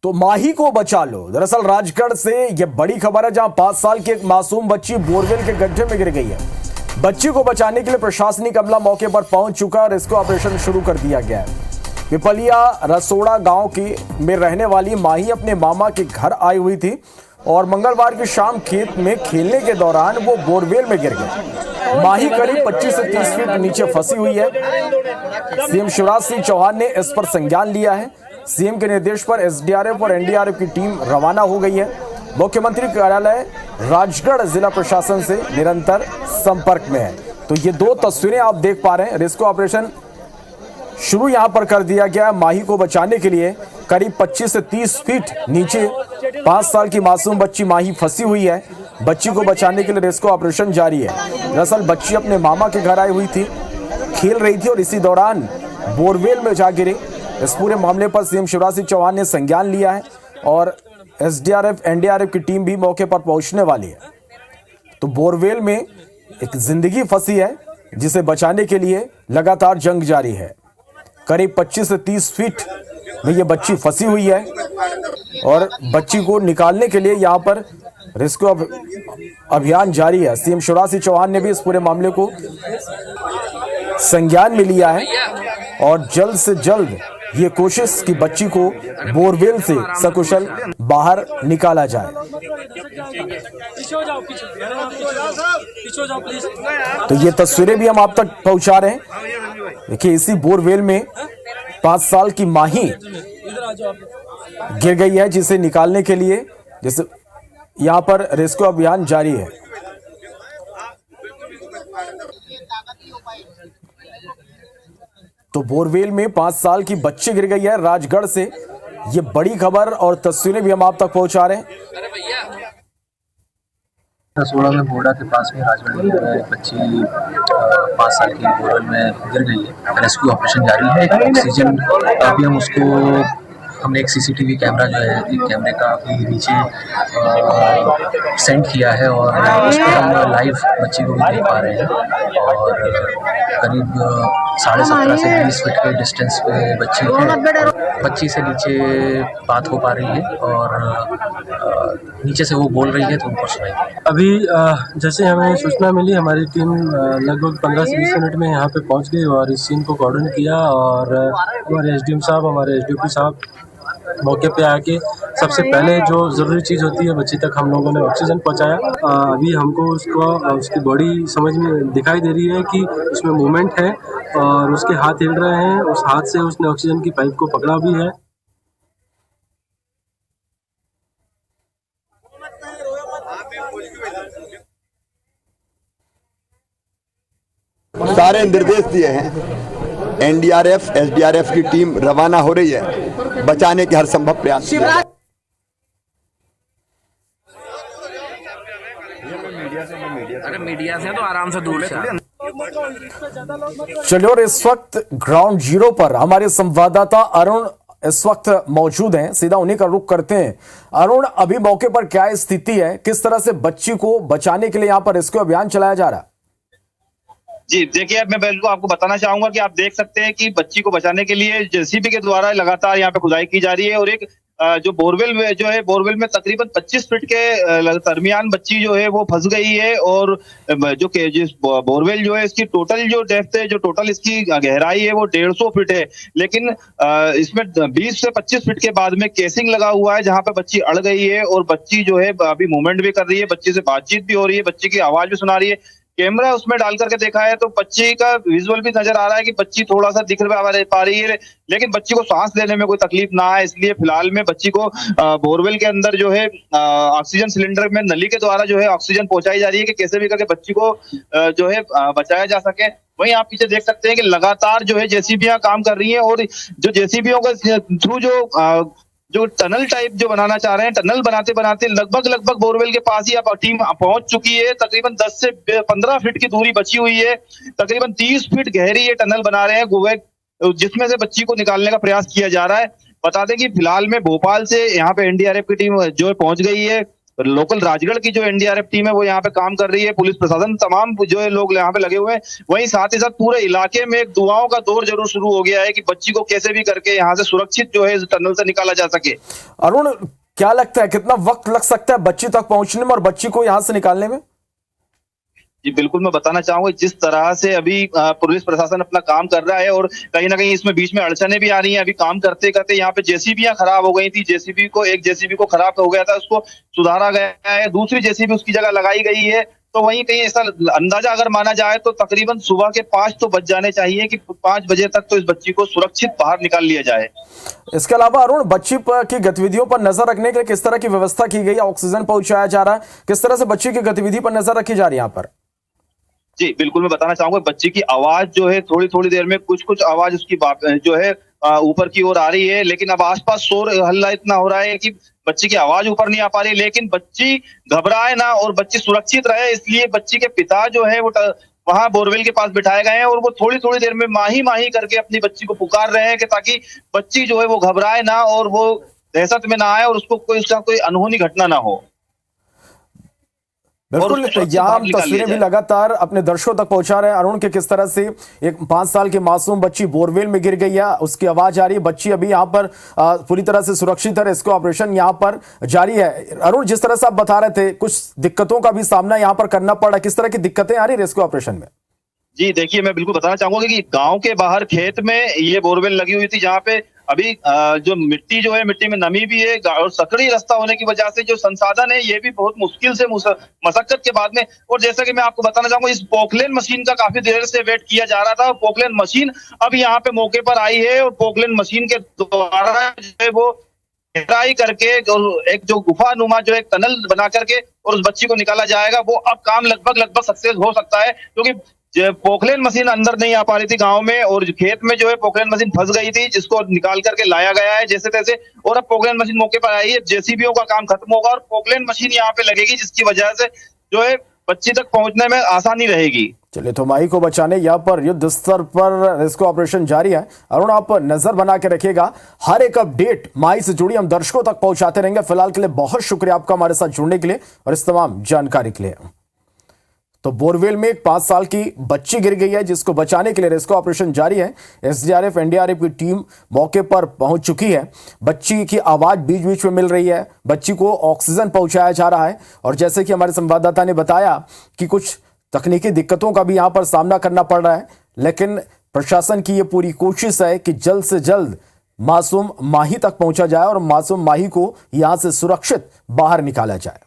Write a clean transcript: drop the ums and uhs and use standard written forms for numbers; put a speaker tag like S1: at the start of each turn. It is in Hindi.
S1: तो माही को बचा लो। दरअसल राजगढ़ से यह बड़ी खबर है, जहां 5 साल की एक मासूम बच्ची बोरवेल के गड्ढे में गिर गई है। बच्ची को बचाने के लिए प्रशासनिक अमला मौके पर पहुंच चुका और इसको ऑपरेशन शुरू कर दिया गया है। पिपलिया रसोड़ा गांव की में रहने वाली माही अपने मामा के घर आई हुई थी और मंगलवार की शाम खेत में खेलने के दौरान वो बोरवेल में गिर गई। माही करीब 25 से 30 फीट नीचे फंसी हुई है। सीएम शिवराज सिंह चौहान ने इस पर संज्ञान लिया है। सीएम के निर्देश पर एसडीआरएफ और एनडीआरएफ की टीम रवाना हो गई है। मुख्यमंत्री कार्यालय राजगढ़ जिला प्रशासन से निरंतर संपर्क में है। तो ये दो तस्वीरें आप देख पा रहे हैं। रेस्क्यू ऑपरेशन शुरू यहां पर कर दिया गया। माही को बचाने के लिए करीब 25 से 30 फीट नीचे 5 साल की मासूम बच्ची माही फंसी हुई है। बच्ची को बचाने के लिए रेस्क्यू ऑपरेशन जारी है। दरअसल बच्ची अपने मामा के घर आई हुई थी, खेल रही थी और इसी दौरान बोरवेल में जा गिरी। इस पूरे मामले पर सीएम शिवराज सिंह चौहान ने संज्ञान लिया है और एसडीआरएफ एनडीआरएफ की टीम भी मौके पर पहुंचने वाली है। तो बोरवेल में एक जिंदगी फंसी है, जिसे बचाने के लिए लगातार जंग जारी है। करीब 25 से 30 फीट में ये बच्ची फंसी हुई है और बच्ची को निकालने के लिए यहाँ पर रेस्क्यू अभियान जारी है। सीएम शिवराज सिंह चौहान ने भी इस पूरे मामले को संज्ञान में लिया है और जल्द से जल्द ये कोशिश कि बच्ची को बोरवेल से सकुशल बाहर निकाला जाए। तो ये तस्वीरें भी हम आप तक पहुंचा रहे हैं। देखिए, इसी बोरवेल में 5 साल की माही गिर गई है, जिसे निकालने के लिए जैसे यहां पर रेस्क्यू अभियान जारी है। तो बोरवेल में 5 साल की बच्ची गिर गई है राजगढ़ से। ये बड़ी खबर और तस्वीरें भी हम आप तक पहुंचा रहे हैं।
S2: रसोड़ा में बोड़ा के पास में राजगढ़ में एक बच्ची 5 साल की बोरवेल में गिर गई है। रेस्क्यू ऑपरेशन जारी है। ऑक्सीजन अभी हमने एक सीसीटीवी कैमरा जो है, एक कैमरे का अभी नीचे सेंड किया है और उस पर हम लाइव बच्ची को भी देख पा रहे हैं। और करीब 17.5 से 20 फीट के डिस्टेंस पे बच्ची है। बच्ची से नीचे बात हो पा रही है और नीचे से वो बोल रही है, तो उनको सुनाई।
S3: अभी जैसे हमें सूचना मिली, हमारी टीम लगभग 15 से 20 मिनट में यहाँ पे पहुँच गई और इस सीन को कॉर्डन किया और हमारे एसडीएम साहब, हमारे एसडीओपी साहब मौके पे आके सबसे पहले जो ज़रूरी चीज़ होती है बच्ची तक हम लोगों ने ऑक्सीजन पहुंचाया। अभी हमको उसकी बॉडी समझ में दिखाई दे रही है कि उसमें मूवमेंट है और उसके हाथ हिल रहे हैं। उस हाथ से उसने ऑक्सीजन की पाइप को पकड़ा भी है।
S4: सारे निर्देश दिए हैं। एनडीआरएफ एसडीआरएफ की टीम रवाना हो रही है, बचाने के हर संभव प्रयास।
S5: अरे मीडिया से तो आराम से दूर से।
S1: चलिए, और इस वक्त ग्राउंड जीरो पर हमारे संवाददाता अरुण इस वक्त मौजूद हैं। सीधा उन्हीं का रुख करते हैं। अरुण, अभी मौके पर क्या स्थिति है? किस तरह से बच्ची को बचाने के लिए यहाँ पर रेस्क्यू अभियान चलाया जा रहा है?
S6: जी देखिए, मैं बिल्कुल आपको बताना चाहूंगा कि आप देख सकते हैं कि बच्ची को बचाने के लिए जेसीबी के द्वारा लगातार यहाँ पे खुदाई की जा रही है और एक जो बोरवेल में बोरवेल में तकरीबन 25 फीट के दरमियान बच्ची जो है वो फंस गई है। और जो जिस बोरवेल जो है, इसकी टोटल जो डेप्थ है, जो टोटल इसकी गहराई है वो 150 फीट है। लेकिन इसमें 20 से 25 फीट के बाद में केसिंग लगा हुआ है, जहां पे बच्ची अड़ गई है और बच्ची जो है अभी मूवमेंट भी कर रही है, बच्ची से बातचीत भी हो रही है, बच्ची की आवाज भी सुना रही है। कैमरा उसमें डाल करके देखा है तो बच्ची का विजुअल भी नजर आ रहा है कि बच्ची थोड़ा सा दिख पा रही है, लेकिन बच्ची को सांस लेने में कोई तकलीफ ना है। इसलिए फिलहाल में बच्ची को बोरवेल के अंदर जो है ऑक्सीजन सिलेंडर में नली के द्वारा जो है ऑक्सीजन पहुंचाई जा रही है कि कैसे भी करके बच्ची को जो है बचाया जा सके। वहीं आप पीछे देख सकते हैं कि लगातार जो है जेसीबीयां काम कर रही है और जो जेसीबीओं के थ्रू जो टनल टाइप जो बनाना चाह रहे हैं, टनल बनाते बनाते लगभग बोरवेल के पास ही अब टीम पहुंच चुकी है। तकरीबन 10 से 15 फीट की दूरी बची हुई है। तकरीबन 30 फीट गहरी ये टनल बना रहे हैं, जिसमें से बच्ची को निकालने का प्रयास किया जा रहा है। बता दें कि फिलहाल में भोपाल से यहाँ पे एनडीआरएफ की टीम जो है पहुंच गई है लोकल राजगढ़ की जो एनडीआरएफ टीम है वो यहाँ पे काम कर रही है, पुलिस प्रशासन तमाम जो है लोग यहाँ पे लगे हुए हैं। वहीं साथ ही साथ पूरे इलाके में एक दुआओं का दौर जरूर शुरू हो गया है कि बच्ची को कैसे भी करके यहाँ से सुरक्षित जो है इस टनल से निकाला जा सके।
S1: अरुण, क्या लगता है कितना वक्त लग सकता है बच्ची तक पहुंचने में और बच्ची को यहाँ से निकालने में?
S6: जी बिल्कुल, मैं बताना चाहूंगा जिस तरह से अभी पुलिस प्रशासन अपना काम कर रहा है और कहीं ना कहीं इसमें बीच में अड़चने भी आ रही हैं। अभी काम करते करते यहाँ पे जेसीबीयां खराब हो गई थी, एक जेसीबी को खराब हो गया था, उसको सुधारा गया है, दूसरी जेसीबी उसकी जगह लगाई गई है। तो वहीं कहीं ऐसा अंदाजा अगर माना जाए तो तकरीबन सुबह के 5 तो बज जाने चाहिए कि 5 बजे तक तो इस बच्ची को सुरक्षित बाहर निकाल लिया जाए।
S1: इसके अलावा अरुण, बच्ची की गतिविधियों पर नजर रखने के लिए किस तरह की व्यवस्था की गई है? ऑक्सीजन पहुंचाया जा रहा है, किस तरह से बच्ची की गतिविधि पर नजर रखी जा रही है यहाँ पर?
S6: जी बिल्कुल, मैं बताना चाहूंगा बच्ची की आवाज जो है थोड़ी देर में कुछ आवाज उसकी जो है ऊपर की ओर आ रही है, लेकिन अब आसपास शोर हल्ला इतना हो रहा है कि बच्ची की आवाज ऊपर नहीं आ पा रही। लेकिन बच्ची घबराए ना और बच्ची सुरक्षित रहे, इसलिए बच्ची के पिता जो है वो वहां बोरवेल के पास बिठाए गए हैं और वो थोड़ी देर में माही माही करके अपनी बच्ची को पुकार रहे हैं कि ताकि बच्ची जो है वो घबराए ना और वो दहशत में ना आए और उसको कोई अनहोनी घटना ना हो।
S1: बिल्कुल, यहाँ हम तस्वीरें भी लगातार अपने दर्शकों तक पहुंचा रहे हैं अरुण के किस तरह से एक 5 साल की मासूम बच्ची बोरवेल में गिर गई है, उसकी आवाज आ रही है। बच्ची अभी यहाँ पर पूरी तरह से सुरक्षित है, रेस्क्यू ऑपरेशन यहाँ पर जारी है। अरुण, जिस तरह से आप बता रहे थे कुछ दिक्कतों का भी सामना यहाँ पर करना पड़ा, किस तरह की दिक्कतें आ रही रेस्क्यू ऑपरेशन में?
S6: जी देखिए, मैं बिल्कुल बताना चाहूंगा कि गांव के बाहर खेत में ये बोरवेल लगी हुई थी, जहाँ पे अभी जो मिट्टी जो है मिट्टी में नमी भी है और सकड़ी रास्ता होने की वजह से जो संसाधन है ये भी बहुत मुश्किल से मशक्कत के बाद में। और जैसा कि मैं आपको बताना चाहूंगा, इस पोकलेन मशीन का काफी देर से वेट किया जा रहा था। पोकलेन मशीन अब यहाँ पे मौके पर आई है और पोकलेन मशीन के द्वारा जो है वो गहराई करके और एक जो गुफा नुमा जो एक टनल बना करके और उस बच्ची को निकाला जाएगा। वो अब काम लगभग सक्सेस हो सकता है, क्योंकि पोकलेन मशीन अंदर नहीं आ पा रही थी गांव में और खेत में जो है पोकलेन मशीन फंस गई थी, जिसको निकाल करके लाया गया है जैसे तैसे। और अब पोकलेन मशीन मौके पर आई है, जेसीबीओ का काम खत्म होगा और पोकलेन मशीन यहाँ पे लगेगी, जिसकी वजह से जो है बच्ची तक पहुंचने में आसानी रहेगी।
S1: चलिए, तो माही को बचाने यहाँ पर युद्ध स्तर पर रेस्क्यू ऑपरेशन जारी है। अरुण, आप नजर बना के रखिएगा, हर एक अपडेट माही से जुड़ी हम दर्शकों तक पहुंचाते रहेंगे। फिलहाल के लिए बहुत शुक्रिया आपका हमारे साथ जुड़ने के लिए और इस तमाम जानकारी के लिए। तो बोरवेल में एक 5 साल की बच्ची गिर गई है, जिसको बचाने के लिए रेस्क्यू ऑपरेशन जारी है। एसडीआरएफ एनडीआरएफ की टीम मौके पर पहुंच चुकी है। बच्ची की आवाज बीच बीच में मिल रही है, बच्ची को ऑक्सीजन पहुंचाया जा रहा है और जैसे कि हमारे संवाददाता ने बताया कि कुछ तकनीकी दिक्कतों का भी यहां पर सामना करना पड़ रहा है, लेकिन प्रशासन की यह पूरी कोशिश है कि जल्द से जल्द मासूम माही तक पहुंचा जाए और मासूम माही को यहां से सुरक्षित बाहर निकाला जाए।